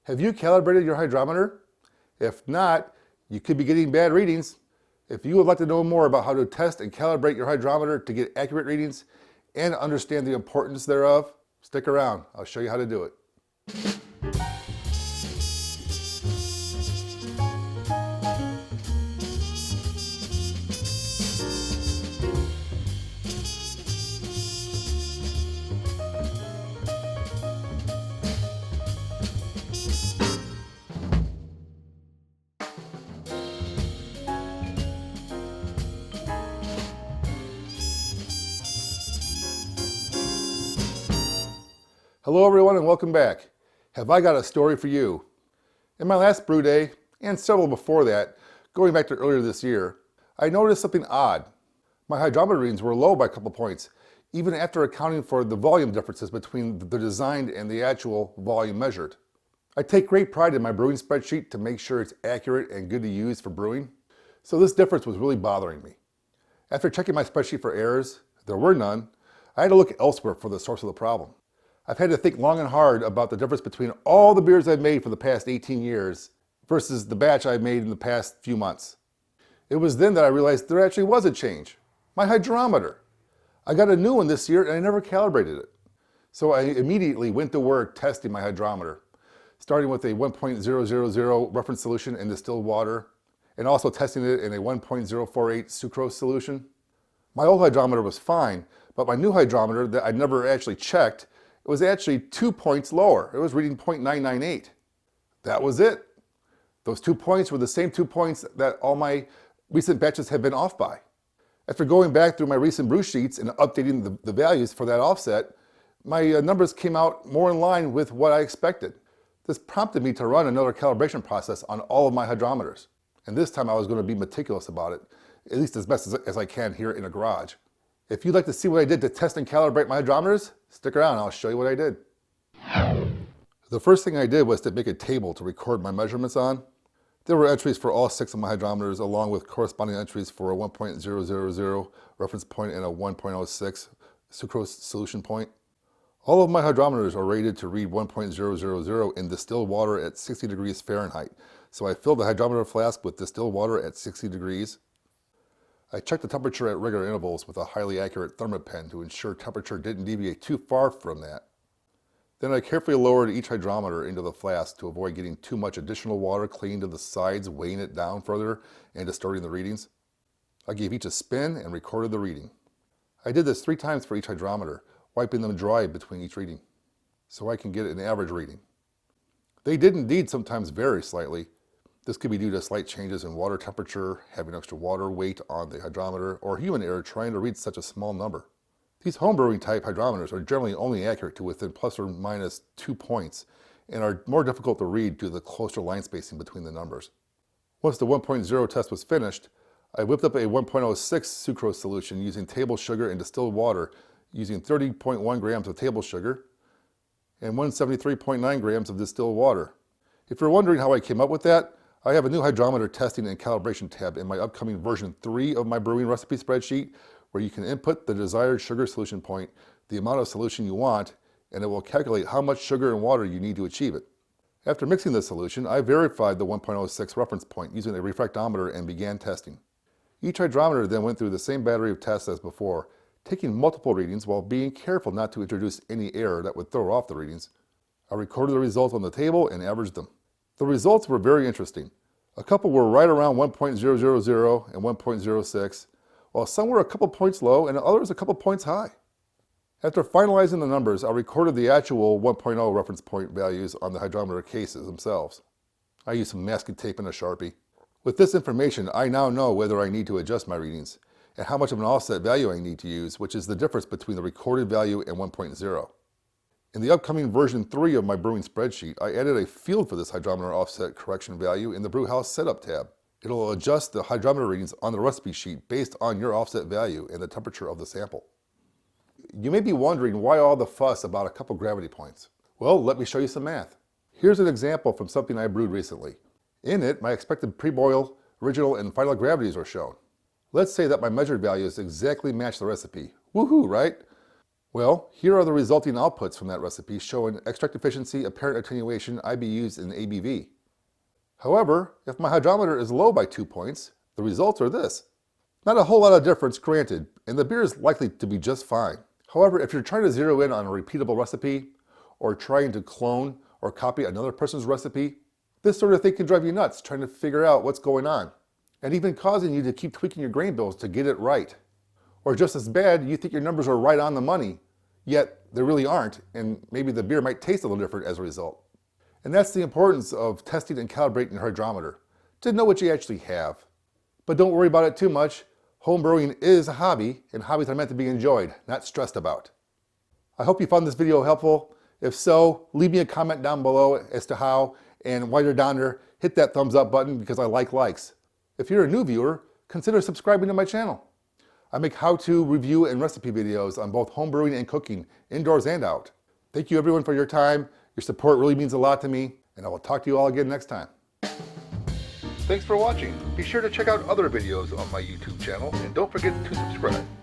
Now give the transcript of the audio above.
Have you calibrated your hydrometer? If not, you could be getting bad readings. If you would like to know more about how to test and calibrate your hydrometer to get accurate readings and understand the importance thereof, stick around. I'll show you how to do it. Hello everyone and welcome back. Have I got a story for you? In my last brew day, and several before that, going back to earlier this year, I noticed something odd. My hydrometer readings were low by a couple points, even after accounting for the volume differences between the designed and the actual volume measured. I take great pride in my brewing spreadsheet to make sure it's accurate and good to use for brewing, so this difference was really bothering me. After checking my spreadsheet for errors, there were none. I had to look elsewhere for the source of the problem. I've had to think long and hard about the difference between all the beers I've made for the past 18 years versus the batch I've made in the past few months. It was then that I realized there actually was a change. My hydrometer. I got a new one this year and I never calibrated it. So I immediately went to work testing my hydrometer, starting with a 1.000 reference solution in distilled water and also testing it in a 1.048 sucrose solution. My old hydrometer was fine, but my new hydrometer that I'd never actually checked, it was actually 2 points lower. It was reading 0.998. That was it. Those 2 points were the same 2 points that all my recent batches have been off by. After going back through my recent brew sheets and updating the values for that offset, my numbers came out more in line with what I expected. This prompted me to run another calibration process on all of my hydrometers. And this time I was going to be meticulous about it, at least as best as I can here in a garage. If you'd like to see what I did to test and calibrate my hydrometers, stick around and I'll show you what I did. The first thing I did was to make a table to record my measurements on. There were entries for all 6 of my hydrometers along with corresponding entries for a 1.000 reference point and a 1.06 sucrose solution point. All of my hydrometers are rated to read 1.000 in distilled water at 60 degrees Fahrenheit. So I filled the hydrometer flask with distilled water at 60 degrees. I checked the temperature at regular intervals with a highly accurate thermopen to ensure temperature didn't deviate too far from that. Then I carefully lowered each hydrometer into the flask to avoid getting too much additional water clinging to the sides, weighing it down further and distorting the readings. I gave each a spin and recorded the reading. I did this 3 times for each hydrometer, wiping them dry between each reading, so I can get an average reading. They did indeed sometimes vary slightly. This could be due to slight changes in water temperature, having extra water weight on the hydrometer, or human error trying to read such a small number. These homebrewing type hydrometers are generally only accurate to within plus or minus 2 points and are more difficult to read due to the closer line spacing between the numbers. Once the 1.0 test was finished, I whipped up a 1.06 sucrose solution using table sugar and distilled water using 30.1 grams of table sugar and 173.9 grams of distilled water. If you're wondering how I came up with that, I have a new hydrometer testing and calibration tab in my upcoming version 3 of my brewing recipe spreadsheet where you can input the desired sugar solution point, the amount of solution you want, and it will calculate how much sugar and water you need to achieve it. After mixing the solution, I verified the 1.06 reference point using a refractometer and began testing. Each hydrometer then went through the same battery of tests as before, taking multiple readings while being careful not to introduce any error that would throw off the readings. I recorded the results on the table and averaged them. The results were very interesting. A couple were right around 1.000 and 1.06, while some were a couple points low and others a couple points high. After finalizing the numbers, I recorded the actual 1.0 reference point values on the hydrometer cases themselves. I used some masking tape and a Sharpie. With this information, I now know whether I need to adjust my readings and how much of an offset value I need to use, which is the difference between the recorded value and 1.0. In the upcoming version 3 of my brewing spreadsheet, I added a field for this hydrometer offset correction value in the Brewhouse Setup tab. It'll adjust the hydrometer readings on the recipe sheet based on your offset value and the temperature of the sample. You may be wondering why all the fuss about a couple gravity points. Well, let me show you some math. Here's an example from something I brewed recently. In it, my expected pre-boil, original, and final gravities are shown. Let's say that my measured values exactly match the recipe. Woohoo, right? Well, here are the resulting outputs from that recipe showing extract efficiency, apparent attenuation, IBUs, and ABV. However, if my hydrometer is low by 2 points, the results are this. Not a whole lot of difference, granted, and the beer is likely to be just fine. However, if you're trying to zero in on a repeatable recipe, or trying to clone or copy another person's recipe, this sort of thing can drive you nuts trying to figure out what's going on, and even causing you to keep tweaking your grain bills to get it right. Or just as bad, you think your numbers are right on the money, yet they really aren't, and maybe the beer might taste a little different as a result. And that's the importance of testing and calibrating your hydrometer, to know what you actually have. But don't worry about it too much. Home brewing is a hobby, and hobbies are meant to be enjoyed, not stressed about. I hope you found this video helpful. If so, leave me a comment down below as to how, and while you're down there, hit that thumbs up button because I like likes. If you're a new viewer, consider subscribing to my channel. I make how-to, review, and recipe videos on both home brewing and cooking, indoors and out. Thank you everyone for your time. Your support really means a lot to me, and I will talk to you all again next time. Thanks for watching. Be sure to check out other videos on my YouTube channel, and don't forget to subscribe.